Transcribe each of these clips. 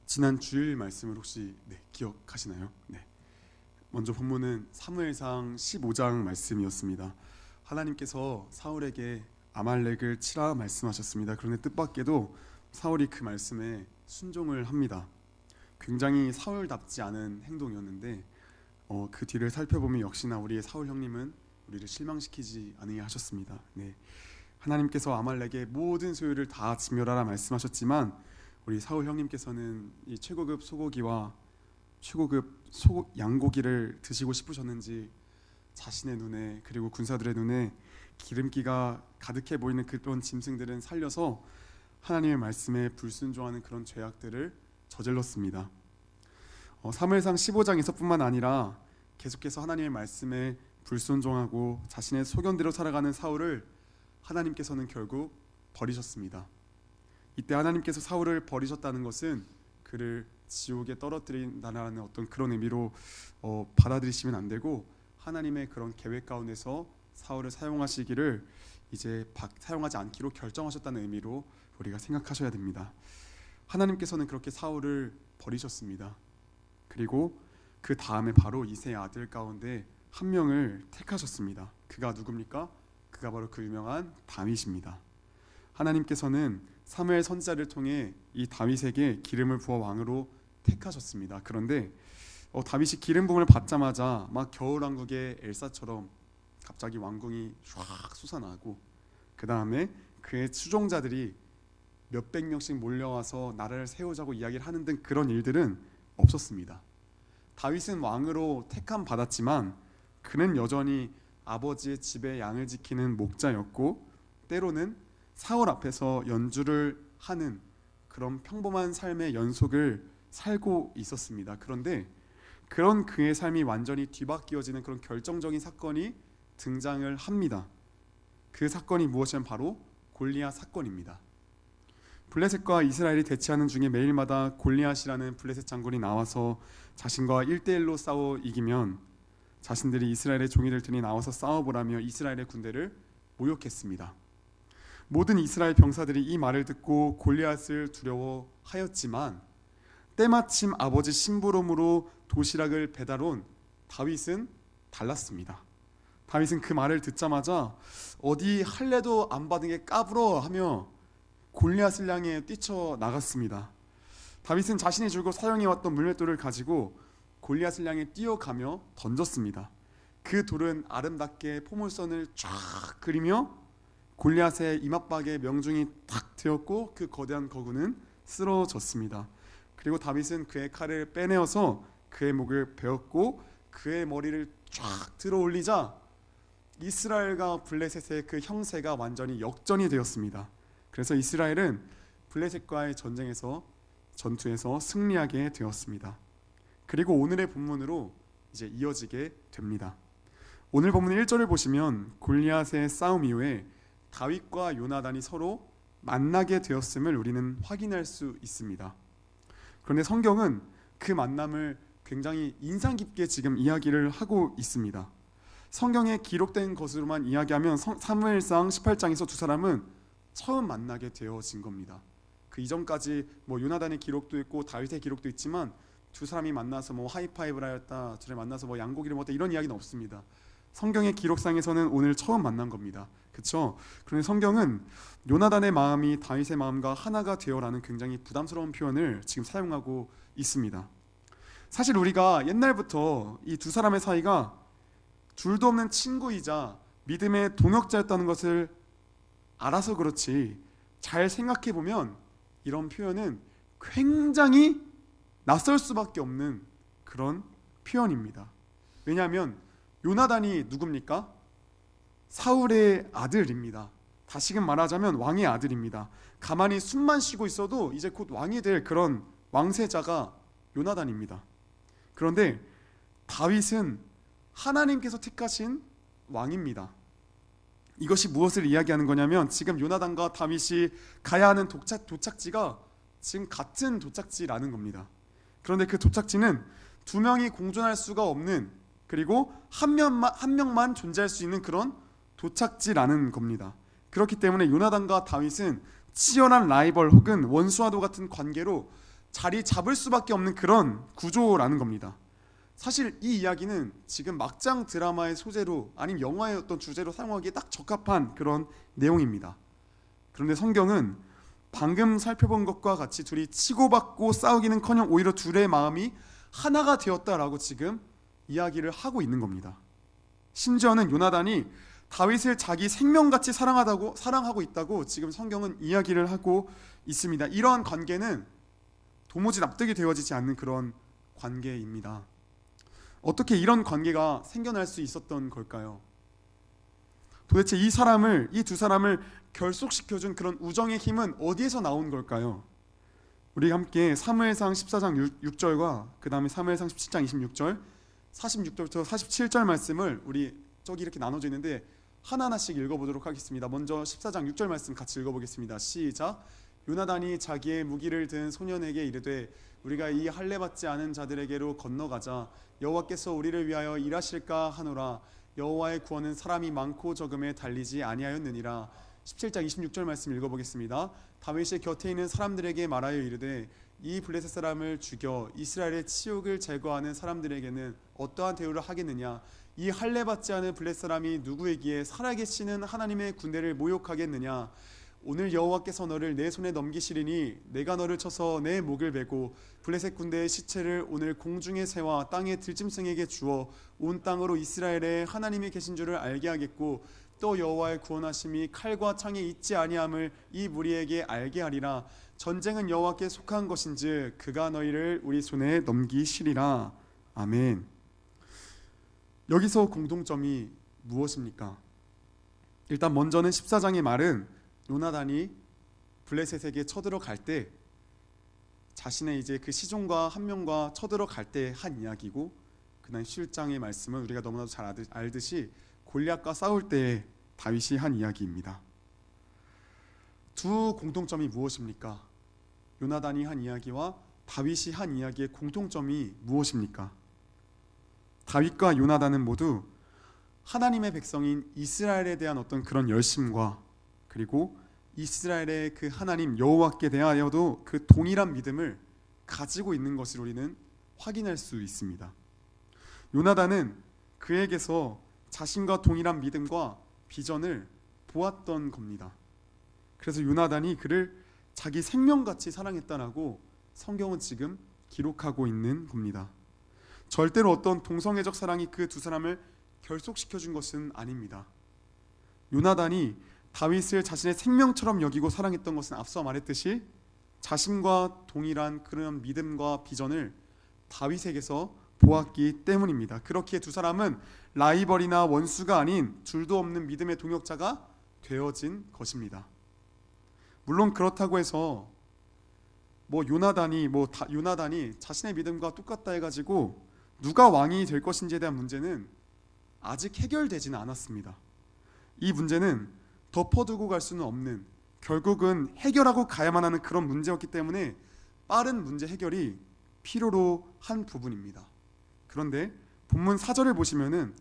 지난 주일 말씀을 혹시 기억하시나요? 네. 먼저 본문은 사무엘상 15장 말씀이었습니다. 하나님께서 사울에게 아말렉을 치라 말씀하셨습니다. 그런데 뜻밖에도 사울이 그 말씀에 순종을 합니다. 굉장히 사울답지 않은 행동이었는데 그 뒤를 살펴보면 역시나 우리의 사울 형님은 우리를 실망시키지 않으게 하셨습니다. 네. 하나님께서 아말렉의 모든 소유를 다 진멸하라 말씀하셨지만 우리 사울 형님께서는 이 최고급 소고기와 최고급 양고기를 드시고 싶으셨는지 자신의 눈에 그리고 군사들의 눈에 기름기가 가득해 보이는 그런 짐승들은 살려서 하나님의 말씀에 불순종하는 그런 죄악들을 저질렀습니다. 사무엘상 15장에서 뿐만 아니라 계속해서 하나님의 말씀에 불순종하고 자신의 소견대로 살아가는 사울을 하나님께서는 결국 버리셨습니다. 이때 하나님께서 사울을 버리셨다는 것은 그를 지옥에 떨어뜨린다는 어떤 그런 의미로 받아들이시면 안 되고, 하나님의 그런 계획 가운데서 사울을 사용하시기를 이제 사용하지 않기로 결정하셨다는 의미로 우리가 생각하셔야 됩니다. 하나님께서는 그렇게 사울을 버리셨습니다. 그리고 그 다음에 바로 이새의 아들 가운데 한 명을 택하셨습니다. 그가 누굽니까? 그가 바로 그 유명한 다윗입니다. 하나님께서는 사무엘 선지자를 통해 이 다윗에게 기름을 부어 왕으로 택하셨습니다. 그런데 다윗이 기름 부음을 받자마자 막 겨울왕국의 엘사처럼 갑자기 왕궁이 쫙 솟아나고, 그 다음에 그의 추종자들이 몇백 명씩 몰려와서 나라를 세우자고 이야기를 하는 등 그런 일들은 없었습니다. 다윗은 왕으로 택함 받았지만 그는 여전히 아버지의 집에 양을 지키는 목자였고, 때로는 사울 앞에서 연주를 하는 그런 평범한 삶의 연속을 살고 있었습니다. 그런데 그런 그의 삶이 완전히 뒤바뀌어지는 그런 결정적인 사건이 등장을 합니다. 그 사건이 무엇이냐면 바로 골리앗 사건입니다. 블레셋과 이스라엘이 대치하는 중에 매일마다 골리앗이라는 블레셋 장군이 나와서 자신과 1대1로 싸워 이기면 자신들이 이스라엘의 종이 될 테니 나와서 싸워보라며 이스라엘의 군대를 모욕했습니다. 모든 이스라엘 병사들이 이 말을 듣고 골리앗을 두려워하였지만 때마침 아버지 심부름으로 도시락을 배달 온 다윗은 달랐습니다. 다윗은 그 말을 듣자마자 어디 할례도 안 받은 게 까불어 하며 골리앗을 향해 뛰쳐나갔습니다. 다윗은 자신이 줄고 사용해왔던 물맷돌을 가지고 골리앗을 향해 뛰어가며 던졌습니다. 그 돌은 아름답게 포물선을 쫙 그리며 골리앗의 이맛박에 명중이 탁 되었고 그 거대한 거구는 쓰러졌습니다. 그리고 다윗은 그의 칼을 빼내어서 그의 목을 베었고 그의 머리를 쫙 들어 올리자 이스라엘과 블레셋의 그 형세가 완전히 역전이 되었습니다. 그래서 이스라엘은 블레셋과의 전투에서 승리하게 되었습니다. 그리고 오늘의 본문으로 이제 이어지게 됩니다. 오늘 본문 1절을 보시면 골리앗의 싸움 이후에 다윗과 요나단이 서로 만나게 되었음을 우리는 확인할 수 있습니다. 그런데 성경은 그 만남을 굉장히 인상 깊게 지금 이야기를 하고 있습니다. 성경에 기록된 것으로만 이야기하면 사무엘상 18장에서 두 사람은 처음 만나게 되어진 겁니다. 그 이전까지 요나단의 기록도 있고 다윗의 기록도 있지만 두 사람이 만나서 하이파이브를 하였다, 둘이 만나서 양고기를 먹었다, 이런 이야기는 없습니다. 성경의 기록상에서는 오늘 처음 만난 겁니다. 그렇죠? 그런데 성경은 요나단의 마음이 다윗의 마음과 하나가 되어라는 굉장히 부담스러운 표현을 지금 사용하고 있습니다. 사실 우리가 옛날부터 이 두 사람의 사이가 둘도 없는 친구이자 믿음의 동역자였다는 것을 알아서 그렇지, 잘 생각해 보면 이런 표현은 굉장히 낯설 수밖에 없는 그런 표현입니다. 왜냐하면 요나단이 누굽니까? 사울의 아들입니다. 다시금 말하자면 왕의 아들입니다. 가만히 숨만 쉬고 있어도 이제 곧 왕이 될 그런 왕세자가 요나단입니다. 그런데 다윗은 하나님께서 택하신 왕입니다. 이것이 무엇을 이야기하는 거냐면 지금 요나단과 다윗이 가야 하는 도착지가 지금 같은 도착지라는 겁니다. 그런데 그 도착지는 두 명이 공존할 수가 없는, 그리고 한 명만 존재할 수 있는 그런 도착지라는 겁니다. 그렇기 때문에 요나단과 다윗은 치열한 라이벌 혹은 원수와도 같은 관계로 자리 잡을 수밖에 없는 그런 구조라는 겁니다. 사실 이 이야기는 지금 막장 드라마의 소재로 아니면 영화의 어떤 주제로 사용하기에 딱 적합한 그런 내용입니다. 그런데 성경은 방금 살펴본 것과 같이 둘이 치고받고 싸우기는커녕 오히려 둘의 마음이 하나가 되었다라고 지금 이야기를 하고 있는 겁니다. 심지어는 요나단이 다윗을 자기 생명같이 사랑하고 있다고 지금 성경은 이야기를 하고 있습니다. 이러한 관계는 도무지 납득이 되어지지 않는 그런 관계입니다. 어떻게 이런 관계가 생겨날 수 있었던 걸까요? 도대체 이 두 사람을 결속시켜준 그런 우정의 힘은 어디에서 나온 걸까요? 우리 함께 사무엘상 14장 6절과 그 다음에 사무엘상 17장 26절 46절부터 47절 말씀을 우리 저기 이렇게 나눠져 있는데 하나하나씩 읽어보도록 하겠습니다. 먼저 14장 6절 말씀 같이 읽어보겠습니다. 시작. 요나단이 자기의 무기를 든 소년에게 이르되 우리가 이 할례 받지 않은 자들에게로 건너가자. 여호와께서 우리를 위하여 일하실까 하노라. 여호와의 구원은 사람이 많고 적음에 달리지 아니하였느니라. 17장 26절 말씀 읽어보겠습니다. 다윗이 곁에 있는 사람들에게 말하여 이르되 이 블레셋 사람을 죽여 이스라엘의 치욕을 제거하는 사람들에게는 어떠한 대우를 하겠느냐. 이 할례 받지 않은 블레셋 사람이 누구이기에 살아계시는 하나님의 군대를 모욕하겠느냐. 오늘 여호와께서 너를 내 손에 넘기시리니 내가 너를 쳐서 내 목을 베고 블레셋 군대의 시체를 오늘 공중의 새와 땅의 들짐승에게 주어 온 땅으로 이스라엘에 하나님이 계신 줄을 알게 하겠고 또 여호와의 구원하심이 칼과 창에 있지 아니함을 이 무리에게 알게 하리라. 전쟁은 여호와께 속한 것인즉 그가 너희를 우리 손에 넘기시리라. 아멘. 여기서 공통점이 무엇입니까? 일단 먼저는 14장의 말은 요나단이 블레셋에게 쳐들어갈 때 자신의 이제 그 시종과 한 명과 쳐들어갈 때 한 이야기고, 그다음 17장의 말씀은 우리가 너무나도 잘 알듯이 골리앗과 싸울 때 다윗이 한 이야기입니다. 두 공통점이 무엇입니까? 요나단이 한 이야기와 다윗이 한 이야기의 공통점이 무엇입니까? 다윗과 요나단은 모두 하나님의 백성인 이스라엘에 대한 어떤 그런 열심과 그리고 이스라엘의 그 하나님 여호와께 대하여도 그 동일한 믿음을 가지고 있는 것을 우리는 확인할 수 있습니다. 요나단은 그에게서 자신과 동일한 믿음과 비전을 보았던 겁니다. 그래서 요나단이 그를 자기 생명같이 사랑했다라고 성경은 지금 기록하고 있는 겁니다. 절대로 어떤 동성애적 사랑이 그 두 사람을 결속시켜준 것은 아닙니다. 요나단이 다윗을 자신의 생명처럼 여기고 사랑했던 것은 앞서 말했듯이 자신과 동일한 그런 믿음과 비전을 다윗에게서 보았기 때문입니다. 그렇기에 두 사람은 라이벌이나 원수가 아닌 줄도 없는 믿음의 동역자가 되어진 것입니다. 물론 그렇다고 해서 요나단이 자신의 믿음과 똑같다 해가지고 누가 왕이 될 것인지에 대한 문제는 아직 해결되지는 않았습니다. 이 문제는 덮어두고 갈 수는 없는, 결국은 해결하고 가야만 하는 그런 문제였기 때문에 빠른 문제 해결이 필요로 한 부분입니다. 그런데 본문 4절을 보시면은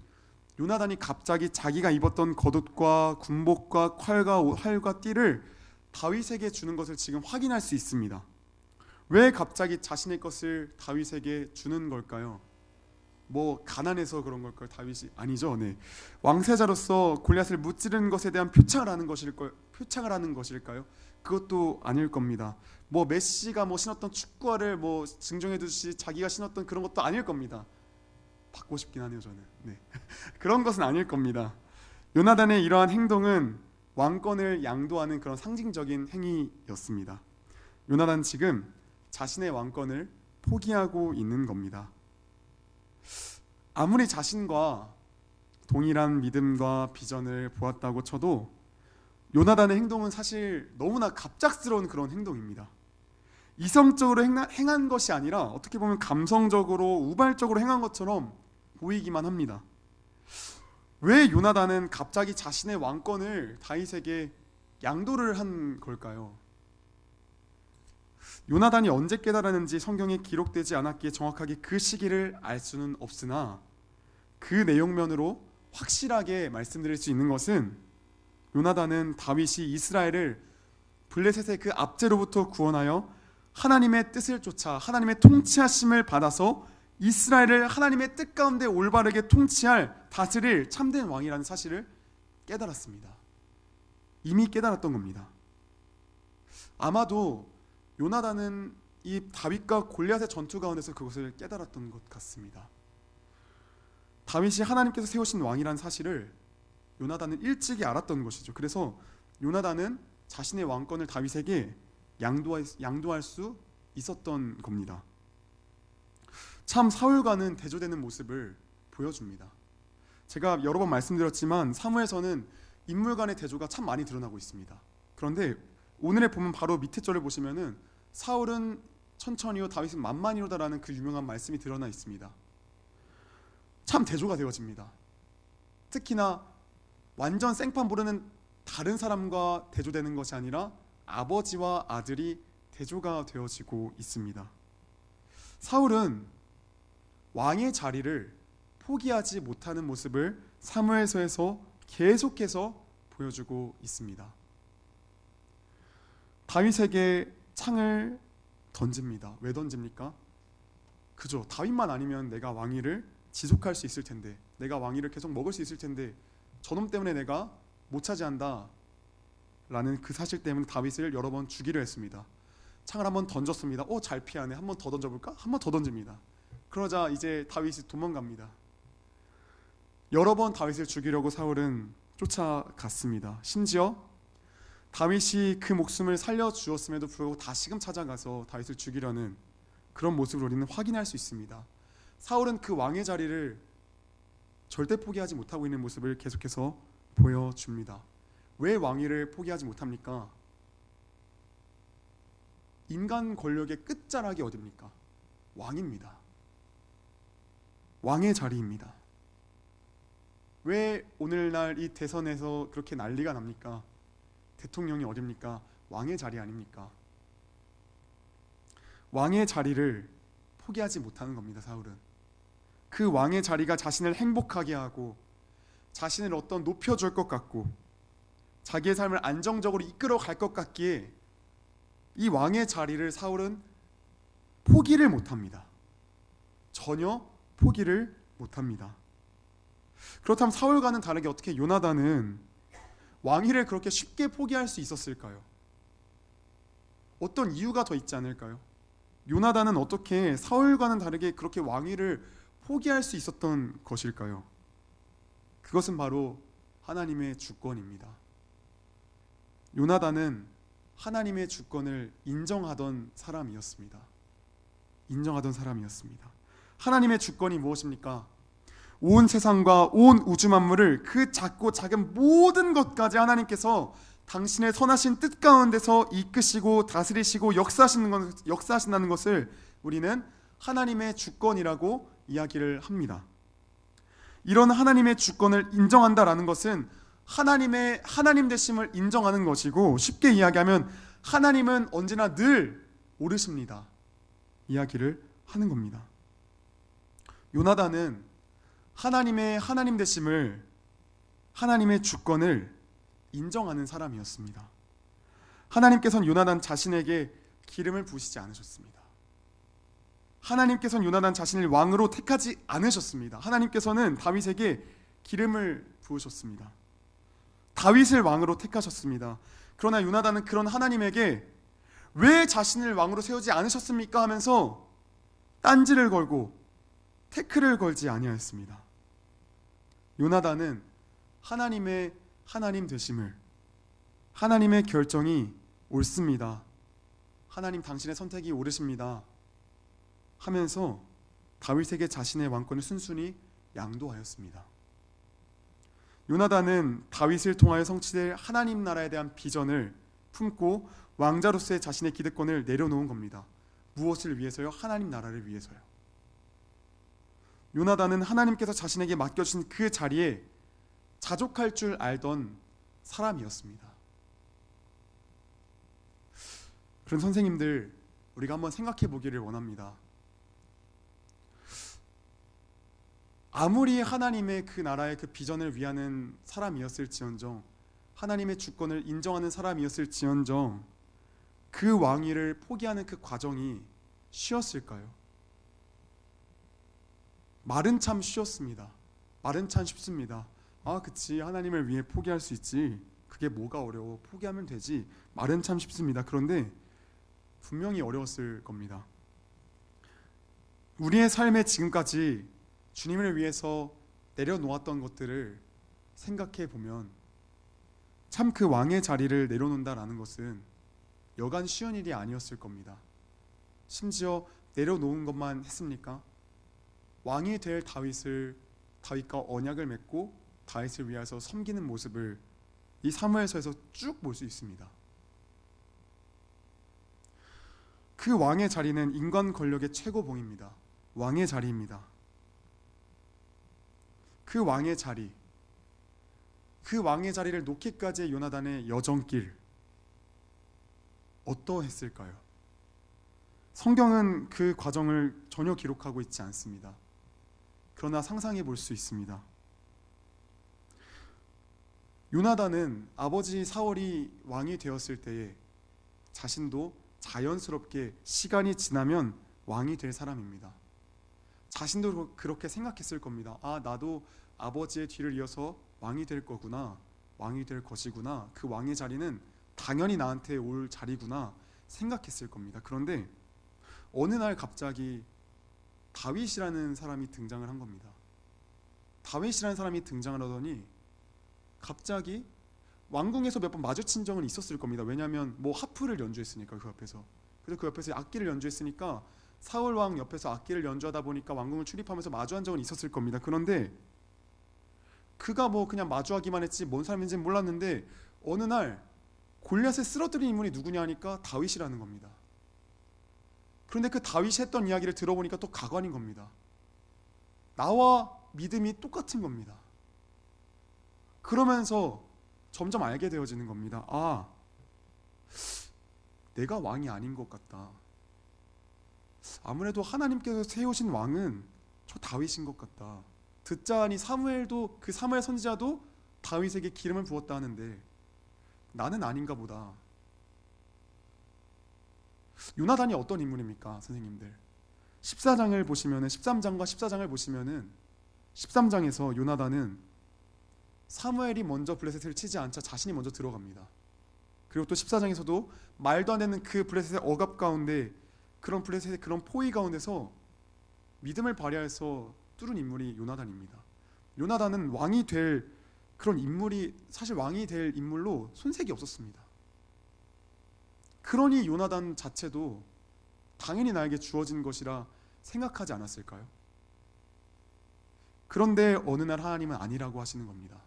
요나단이 갑자기 자기가 입었던 겉옷과 군복과 활과 띠를 다윗에게 주는 것을 지금 확인할 수 있습니다. 왜 갑자기 자신의 것을 다윗에게 주는 걸까요? 가난해서 그런 걸까요? 다윗이 아니죠. 왕세자로서 골리앗을 무찌르는 것에 대한 표창을 하는 것일까요? 그것도 아닐 겁니다. 메시가 신었던 축구화를 증정해 두듯이 자기가 신었던 그런 것도 아닐 겁니다. 받고 싶긴 하네요, 저는. 그런 것은 아닐 겁니다. 요나단의 이러한 행동은 왕권을 양도하는 그런 상징적인 행위였습니다. 요나단 지금 자신의 왕권을 포기하고 있는 겁니다. 아무리 자신과 동일한 믿음과 비전을 보았다고 쳐도 요나단의 행동은 사실 너무나 갑작스러운 그런 행동입니다. 이성적으로 행한 것이 아니라 어떻게 보면 감성적으로 우발적으로 행한 것처럼 보이기만 합니다. 왜 요나단은 갑자기 자신의 왕권을 다윗에게 양도를 한 걸까요? 요나단이 언제 깨달았는지 성경에 기록되지 않았기에 정확하게 그 시기를 알 수는 없으나 그 내용면으로 확실하게 말씀드릴 수 있는 것은 요나단은 다윗이 이스라엘을 블레셋의 그 압제로부터 구원하여 하나님의 뜻을 쫓아 하나님의 통치하심을 받아서 이스라엘을 하나님의 뜻 가운데 올바르게 통치할 다스릴 참된 왕이라는 사실을 깨달았습니다. 이미 깨달았던 겁니다. 아마도 요나단은 이 다윗과 골리앗의 전투 가운데서 그것을 깨달았던 것 같습니다. 다윗이 하나님께서 세우신 왕이라는 사실을 요나단은 일찍이 알았던 것이죠. 그래서 요나단은 자신의 왕권을 다윗에게 양도할 수 있었던 겁니다. 참 사울과는 대조되는 모습을 보여줍니다. 제가 여러 번 말씀드렸지만 사무엘서는 인물 간의 대조가 참 많이 드러나고 있습니다. 그런데 오늘의 본문 바로 밑에 절을 보시면은 사울은 천천히요 다윗은 만만히로다라는 그 유명한 말씀이 드러나 있습니다. 참 대조가 되어집니다. 특히나 완전 생판 모르는 다른 사람과 대조되는 것이 아니라 아버지와 아들이 대조가 되어지고 있습니다. 사울은 왕의 자리를 포기하지 못하는 모습을 사무엘서에서 계속해서 보여주고 있습니다. 다윗에게 창을 던집니다. 왜 던집니까? 그죠. 다윗만 아니면 내가 왕위를 지속할 수 있을 텐데, 내가 왕위를 계속 먹을 수 있을 텐데 저놈 때문에 내가 못 차지한다 라는 그 사실 때문에 다윗을 여러 번 죽이려 했습니다. 창을 한번 던졌습니다. 잘 피하네. 한 번 더 던져볼까? 한 번 더 던집니다. 그러자 이제 다윗이 도망갑니다. 여러 번 다윗을 죽이려고 사울은 쫓아갔습니다. 심지어 다윗이 그 목숨을 살려주었음에도 불구하고 다시금 찾아가서 다윗을 죽이려는 그런 모습을 우리는 확인할 수 있습니다. 사울은 그 왕의 자리를 절대 포기하지 못하고 있는 모습을 계속해서 보여줍니다. 왜 왕위를 포기하지 못합니까? 인간 권력의 끝자락이 어딥니까? 왕입니다. 왕의 자리입니다. 왜 오늘날 이 대선에서 그렇게 난리가 납니까? 대통령이 어딥니까? 왕의 자리 아닙니까? 왕의 자리를 포기하지 못하는 겁니다. 사울은 그 왕의 자리가 자신을 행복하게 하고 자신을 어떤 높여줄 것 같고 자기의 삶을 안정적으로 이끌어 갈 것 같기에 이 왕의 자리를 사울은 포기를 못합니다. 전혀 포기를 못합니다. 그렇다면 사울과는 다르게 어떻게 요나단은 왕위를 그렇게 쉽게 포기할 수 있었을까요? 어떤 이유가 더 있지 않을까요? 요나단은 어떻게 사울과는 다르게 그렇게 왕위를 포기할 수 있었던 것일까요? 그것은 바로 하나님의 주권입니다. 요나단은 하나님의 주권을 인정하던 사람이었습니다. 하나님의 주권이 무엇입니까? 온 세상과 온 우주 만물을 그 작고 작은 모든 것까지 하나님께서 당신의 선하신 뜻 가운데서 이끄시고 다스리시고 역사하신다는 것을 우리는 하나님의 주권이라고 이야기를 합니다. 이런 하나님의 주권을 인정한다라는 것은 하나님 되심을 인정하는 것이고, 쉽게 이야기하면 하나님은 언제나 늘 옳으십니다 이야기를 하는 겁니다. 요나단은 하나님의 하나님 되심을, 하나님의 주권을 인정하는 사람이었습니다. 하나님께서는 요나단 자신에게 기름을 부으시지 않으셨습니다. 하나님께서는 요나단 자신을 왕으로 택하지 않으셨습니다. 하나님께서는 다윗에게 기름을 부으셨습니다. 다윗을 왕으로 택하셨습니다. 그러나 요나단은 그런 하나님에게 왜 자신을 왕으로 세우지 않으셨습니까? 하면서 딴지를 걸고 태클을 걸지 아니하였습니다. 요나단은 하나님의 하나님 되심을, 하나님의 결정이 옳습니다, 하나님 당신의 선택이 옳으십니다 하면서 다윗에게 자신의 왕권을 순순히 양도하였습니다. 요나단은 다윗을 통하여 성취될 하나님 나라에 대한 비전을 품고 왕자로서의 자신의 기득권을 내려놓은 겁니다. 무엇을 위해서요? 하나님 나라를 위해서요. 요나단은 하나님께서 자신에게 맡겨주신 그 자리에 자족할 줄 알던 사람이었습니다. 그런 선생님들, 우리가 한번 생각해 보기를 원합니다. 아무리 하나님의 그 나라의 그 비전을 위하는 사람이었을지언정, 하나님의 주권을 인정하는 사람이었을지언정, 그 왕위를 포기하는 그 과정이 쉬웠을까요? 말은 참 쉬웠습니다. 말은 참 쉽습니다. 아, 그치. 하나님을 위해 포기할 수 있지. 그게 뭐가 어려워. 포기하면 되지. 말은 참 쉽습니다. 그런데 분명히 어려웠을 겁니다. 우리의 삶에 지금까지 주님을 위해서 내려놓았던 것들을 생각해 보면 참 그 왕의 자리를 내려놓는다라는 것은 여간 쉬운 일이 아니었을 겁니다. 심지어 내려놓은 것만 했습니까? 왕이 될 다윗과 언약을 맺고 다윗을 위해서 섬기는 모습을 이 사무엘서에서 쭉 볼 수 있습니다. 그 왕의 자리는 인간 권력의 최고봉입니다. 왕의 자리입니다. 그 왕의 자리, 그 왕의 자리를 놓기까지의 요나단의 여정길 어떠했을까요? 성경은 그 과정을 전혀 기록하고 있지 않습니다. 그러나 상상해 볼 수 있습니다. 요나단은 아버지 사울이 왕이 되었을 때에 자신도 자연스럽게 시간이 지나면 왕이 될 사람입니다. 자신도 그렇게 생각했을 겁니다. 아, 나도 아버지의 뒤를 이어서 왕이 될 거구나, 왕이 될 것이구나, 그 왕의 자리는 당연히 나한테 올 자리구나 생각했을 겁니다. 그런데 어느 날 갑자기 다윗이라는 사람이 등장을 한 겁니다. 다윗이라는 사람이 등장을 하더니 갑자기 왕궁에서 몇 번 마주친 적은 있었을 겁니다. 왜냐하면 뭐 하프를 연주했으니까 그 옆에서. 그래서 그 옆에서 악기를 연주했으니까 사울 왕 옆에서 악기를 연주하다 보니까 왕궁을 출입하면서 마주한 적은 있었을 겁니다. 그런데 그가 뭐 그냥 마주하기만 했지 뭔 사람인지는 몰랐는데 어느 날 골리앗을 쓰러뜨린 인물이 누구냐 하니까 다윗이라는 겁니다. 그런데 그 다윗이 했던 이야기를 들어보니까 또 가관인 겁니다. 나와 믿음이 똑같은 겁니다. 그러면서 점점 알게 되어지는 겁니다. 아, 내가 왕이 아닌 것 같다. 아무래도 하나님께서 세우신 왕은 저 다윗인 것 같다. 듣자 하니 사무엘도, 그 사무엘 선지자도 다윗에게 기름을 부었다 하는데 나는 아닌가 보다. 요나단이 어떤 인물입니까, 선생님들? 14장을 보시면은 13장과 14장을 보시면은 13장에서 요나단은 사무엘이 먼저 블레셋을 치지 않자 자신이 먼저 들어갑니다. 그리고 또 14장에서도 말도 안 되는 그 블레셋의 억압 가운데, 그런 블레셋의 그런 포위 가운데서 믿음을 발휘해서 뚫은 인물이 요나단입니다. 요나단은 왕이 될 그런 인물이, 사실 왕이 될 인물로 손색이 없었습니다. 그러니 요나단 자체도 당연히 나에게 주어진 것이라 생각하지 않았을까요? 그런데 어느 날 하나님은 아니라고 하시는 겁니다.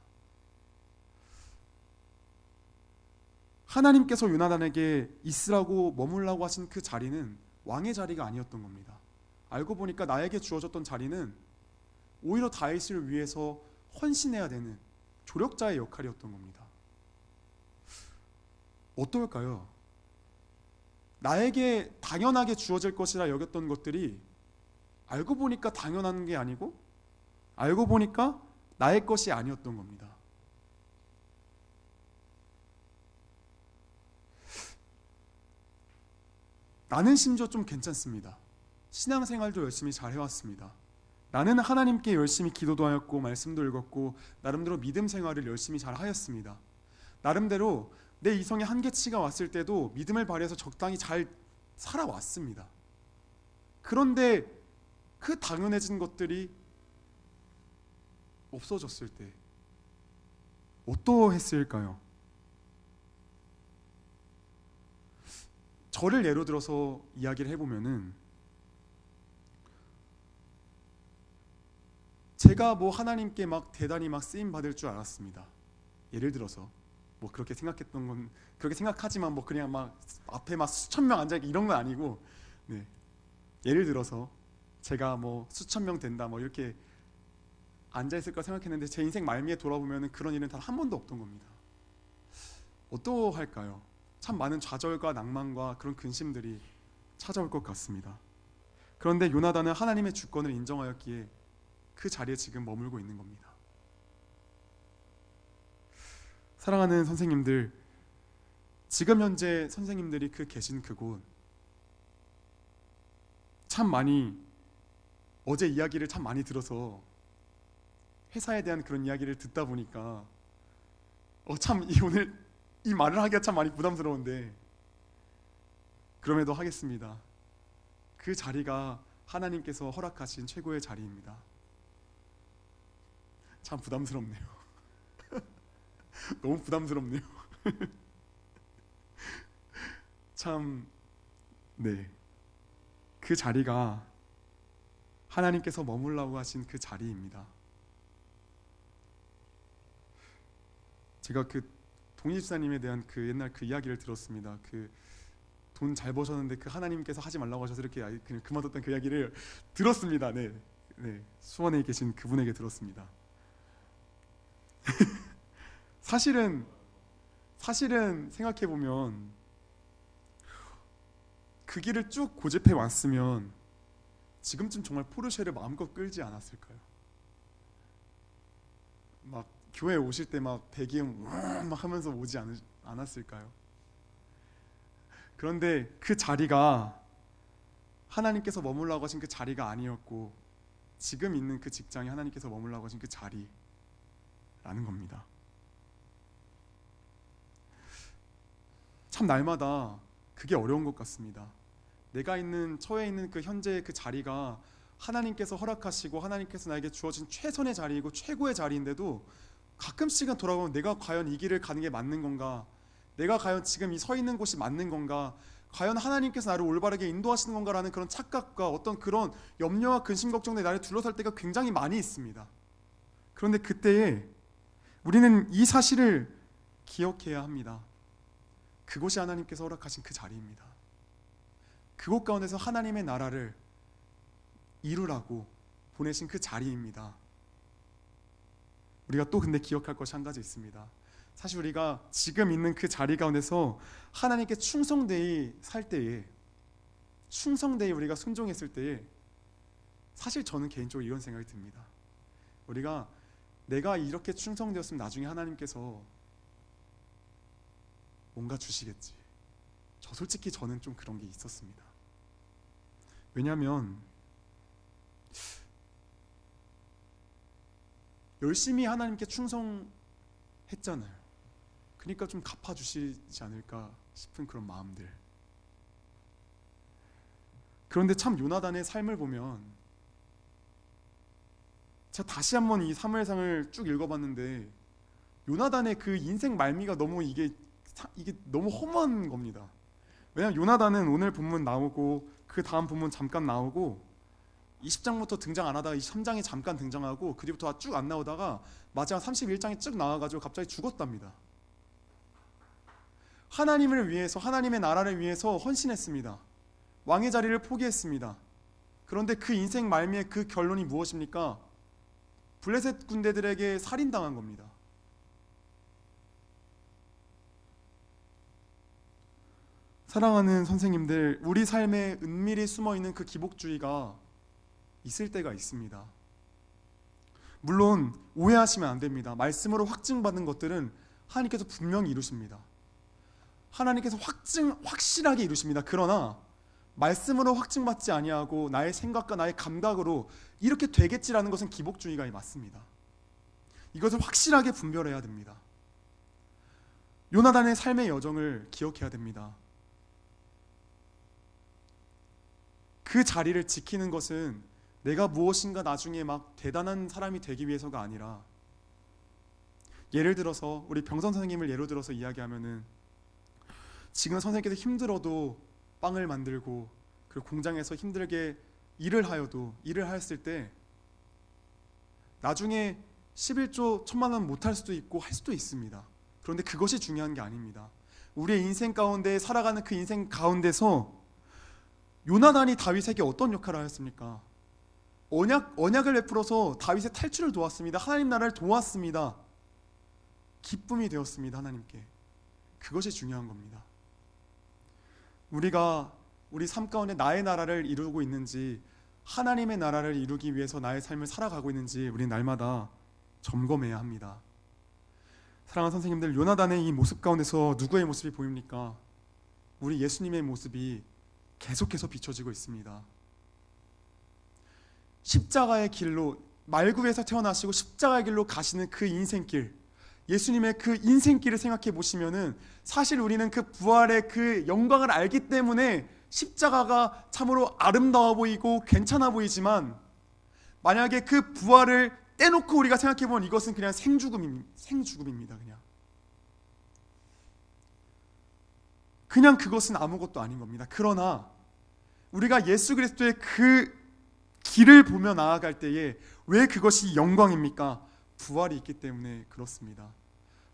하나님께서 요나단에게 있으라고 머물라고 하신 그 자리는 왕의 자리가 아니었던 겁니다. 알고 보니까 나에게 주어졌던 자리는 오히려 다윗을 위해서 헌신해야 되는 조력자의 역할이었던 겁니다. 어떨까요? 나에게 당연하게 주어질 것이라 여겼던 것들이 알고 보니까 당연한 게 아니고 알고 보니까 나의 것이 아니었던 겁니다. 나는 심지어 좀 괜찮습니다. 신앙생활도 열심히 잘 해왔습니다. 나는 하나님께 열심히 기도도 하였고 말씀도 읽었고 나름대로 믿음 생활을 열심히 잘 하였습니다. 나름대로 내 이성의 한계치가 왔을 때도 믿음을 발휘해서 적당히 잘 살아왔습니다. 그런데 그 당연해진 것들이 없어졌을 때 어떠했을까요? 저를 예로 들어서 이야기를 해보면은 제가 뭐 하나님께 막 대단히 막 쓰임 받을 줄 알았습니다. 예를 들어서 뭐 그렇게 생각했던 건 그렇게 생각하지만 뭐 그냥 막 앞에 막 수천 명 앉아 있고 이런 건 아니고, 네. 예를 들어서 제가 뭐 수천 명 된다 뭐 이렇게 앉아 있을 까 생각했는데 제 인생 말미에 돌아보면은 그런 일은 단 한 번도 없던 겁니다. 어떠할까요? 참 많은 좌절과 낭만과 그런 근심들이 찾아올 것 같습니다. 그런데 요나단은 하나님의 주권을 인정하였기에 그 자리에 지금 머물고 있는 겁니다. 사랑하는 선생님들, 지금 현재 선생님들이 계신 그곳, 참 많이 어제 이야기를 참 많이 들어서 회사에 대한 그런 이야기를 듣다 보니까 참 오늘 이 말을 하기가 참 많이 부담스러운데 그럼에도 하겠습니다. 그 자리가 하나님께서 허락하신 최고의 자리입니다. 참 부담스럽네요. 너무 부담스럽네요. 참, 네. 그 자리가 하나님께서 머물라고 하신 그 자리입니다. 제가 동희집사님에 대한 옛날 이야기를 들었습니다. 돈 잘 버셨는데 하나님께서 하지 말라고 하셔서 이렇게 그냥 그만뒀던 그 이야기를 들었습니다. 네, 수원에 계신 그분에게 들었습니다. 사실은 생각해 보면 그 길을 쭉 고집해 왔으면 지금쯤 정말 포르쉐를 마음껏 끌지 않았을까요? 막 교회 오실 때 막 배기음 막 하면서 오지 않았을까요? 그런데 그 자리가 하나님께서 머물라고 하신 그 자리가 아니었고 지금 있는 그 직장이 하나님께서 머물라고 하신 그 자리라는 겁니다. 참 날마다 그게 어려운 것 같습니다. 내가 처해 있는 현재의 그 자리가 하나님께서 허락하시고 하나님께서 나에게 주어진 최선의 자리이고 최고의 자리인데도 가끔씩은 돌아보면 내가 과연 이 길을 가는 게 맞는 건가? 내가 과연 지금 이 서 있는 곳이 맞는 건가? 과연 하나님께서 나를 올바르게 인도하시는 건가라는 그런 착각과 어떤 그런 염려와 근심 걱정에 나를 둘러쌀 때가 굉장히 많이 있습니다. 그런데 그때에 우리는 이 사실을 기억해야 합니다. 그곳이 하나님께서 허락하신 그 자리입니다. 그곳 가운데서 하나님의 나라를 이루라고 보내신 그 자리입니다. 우리가 또 근데 기억할 것이 한 가지 있습니다. 사실 우리가 지금 있는 그 자리 가운데서 하나님께 충성되이 살 때에, 충성되이 우리가 순종했을 때에 사실 저는 개인적으로 이런 생각이 듭니다. 내가 이렇게 충성되었으면 나중에 하나님께서 뭔가 주시겠지. 솔직히 저는 좀 그런 게 있었습니다. 왜냐하면 열심히 하나님께 충성했잖아요. 그러니까 좀 갚아주시지 않을까 싶은 그런 마음들. 그런데 참 요나단의 삶을 보면 제가 다시 한번 이 사무엘상을 쭉 읽어봤는데 요나단의 그 인생 말미가 너무 이게 너무 허무한 겁니다. 왜냐하면 요나단은 오늘 본문 나오고 그 다음 본문 잠깐 나오고 20장부터 등장 안 하다가 23장에 잠깐 등장하고 그 뒤부터 쭉 안 나오다가 마지막 31장에 쭉 나와가지고 갑자기 죽었답니다. 하나님을 위해서, 하나님의 나라를 위해서 헌신했습니다. 왕의 자리를 포기했습니다. 그런데 그 인생 말미의 그 결론이 무엇입니까? 블레셋 군대들에게 살인당한 겁니다. 사랑하는 선생님들, 우리 삶에 은밀히 숨어있는 그 기복주의가 있을 때가 있습니다. 물론 오해하시면 안 됩니다. 말씀으로 확증받은 것들은 하나님께서 분명히 이루십니다. 하나님께서 확실하게 이루십니다. 그러나 말씀으로 확증받지 아니하고 나의 생각과 나의 감각으로 이렇게 되겠지라는 것은 기복주의가 맞습니다. 이것을 확실하게 분별해야 됩니다. 요나단의 삶의 여정을 기억해야 됩니다. 그 자리를 지키는 것은 내가 무엇인가 나중에 막 대단한 사람이 되기 위해서가 아니라, 예를 들어서 우리 병선 선생님을 예로 들어서 이야기하면은 지금 선생님께서 힘들어도 빵을 만들고 그리고 공장에서 힘들게 일을 하였을 때 나중에 11조 1,000만 원 못할 수도 있고 할 수도 있습니다. 그런데 그것이 중요한 게 아닙니다. 우리의 인생 가운데 살아가는 그 인생 가운데서 요나단이 다윗에게 어떤 역할을 하였습니까? 언약을 베풀어서 다윗의 탈출을 도왔습니다. 하나님 나라를 도왔습니다. 기쁨이 되었습니다. 하나님께. 그것이 중요한 겁니다. 우리가 우리 삶 가운데 나의 나라를 이루고 있는지, 하나님의 나라를 이루기 위해서 나의 삶을 살아가고 있는지 우리는 날마다 점검해야 합니다. 사랑하는 선생님들, 요나단의 이 모습 가운데서 누구의 모습이 보입니까? 우리 예수님의 모습이 계속해서 비춰지고 있습니다. 십자가의 길로, 말구에서 태어나시고 십자가의 길로 가시는 그 인생길, 예수님의 그 인생길을 생각해 보시면은 사실 우리는 그 부활의 그 영광을 알기 때문에 십자가가 참으로 아름다워 보이고 괜찮아 보이지만, 만약에 그 부활을 떼놓고 우리가 생각해 보면 이것은 그냥 생죽음입니다. 그냥 그것은 아무것도 아닌 겁니다. 그러나 우리가 예수 그리스도의 그 길을 보며 나아갈 때에 왜 그것이 영광입니까? 부활이 있기 때문에 그렇습니다.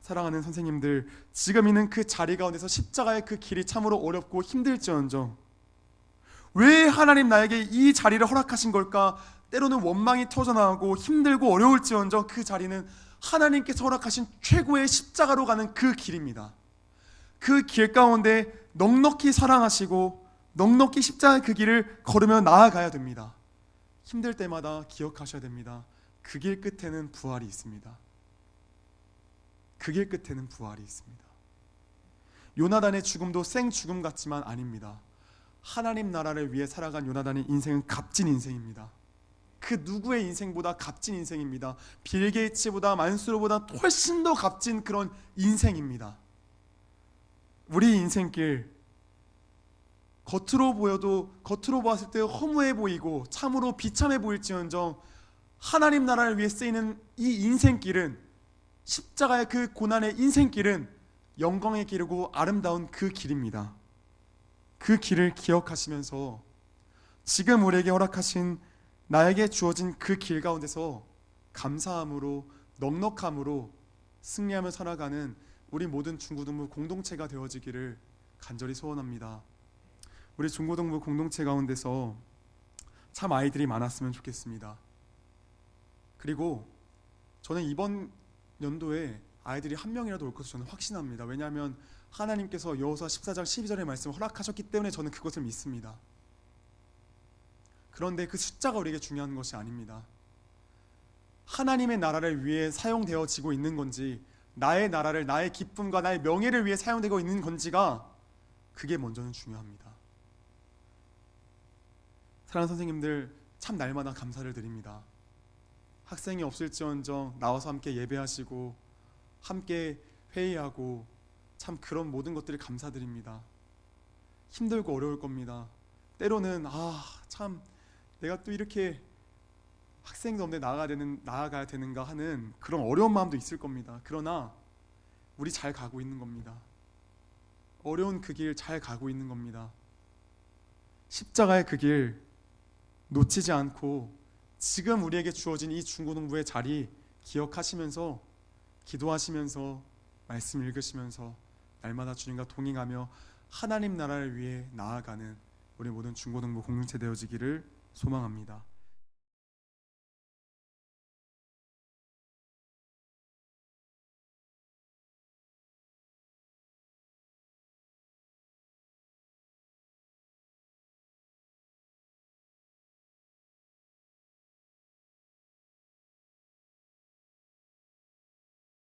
사랑하는 선생님들, 지금 있는 그 자리 가운데서 십자가의 그 길이 참으로 어렵고 힘들지언정 왜 하나님 나에게 이 자리를 허락하신 걸까? 때로는 원망이 터져나오고 힘들고 어려울지언정 그 자리는 하나님께서 허락하신 최고의 십자가로 가는 그 길입니다. 그 길 가운데 넉넉히 사랑하시고 넉넉히 십자가의 그 길을 걸으며 나아가야 됩니다. 힘들 때마다 기억하셔야 됩니다. 그 길 끝에는 부활이 있습니다. 그 길 끝에는 부활이 있습니다. 요나단의 죽음도 생죽음 같지만 아닙니다. 하나님 나라를 위해 살아간 요나단의 인생은 값진 인생입니다. 그 누구의 인생보다 값진 인생입니다. 빌 게이츠보다 만수르보다 훨씬 더 값진 그런 인생입니다. 우리 인생길, 겉으로 봤을 때 허무해 보이고 참으로 비참해 보일지언정 하나님 나라를 위해 쓰이는 이 인생길은, 십자가의 그 고난의 인생길은 영광의 길이고 아름다운 그 길입니다. 그 길을 기억하시면서 지금 우리에게 허락하신, 나에게 주어진 그 길 가운데서 감사함으로 넉넉함으로 승리하며 살아가는 우리 모든 중고등부 공동체가 되어지기를 간절히 소원합니다. 우리 중고등부 공동체 가운데서 참 아이들이 많았으면 좋겠습니다. 그리고 저는 이번 연도에 아이들이 한 명이라도 올 것을 저는 확신합니다. 왜냐하면 하나님께서 여호수아 14장 12절의 말씀을 허락하셨기 때문에 저는 그것을 믿습니다. 그런데 그 숫자가 우리에게 중요한 것이 아닙니다. 하나님의 나라를 위해 사용되어지고 있는 건지, 나의 나라를, 나의 기쁨과 나의 명예를 위해 사용되고 있는 건지가, 그게 먼저는 중요합니다. 사랑하는 선생님들, 참 날마다 감사를 드립니다. 학생이 없을지언정 나와서 함께 예배하시고 함께 회의하고 참 그런 모든 것들을 감사드립니다. 힘들고 어려울 겁니다. 때로는 참 내가 또 이렇게 학생도 없는데 나아가야 되는가 하는 그런 어려운 마음도 있을 겁니다. 그러나 우리 잘 가고 있는 겁니다. 어려운 그 길 잘 가고 있는 겁니다. 십자가의 그 길 놓치지 않고 지금 우리에게 주어진 이 중고등부의 자리 기억하시면서, 기도하시면서, 말씀 읽으시면서 날마다 주님과 동행하며 하나님 나라를 위해 나아가는 우리 모든 중고등부 공동체 되어지기를 소망합니다.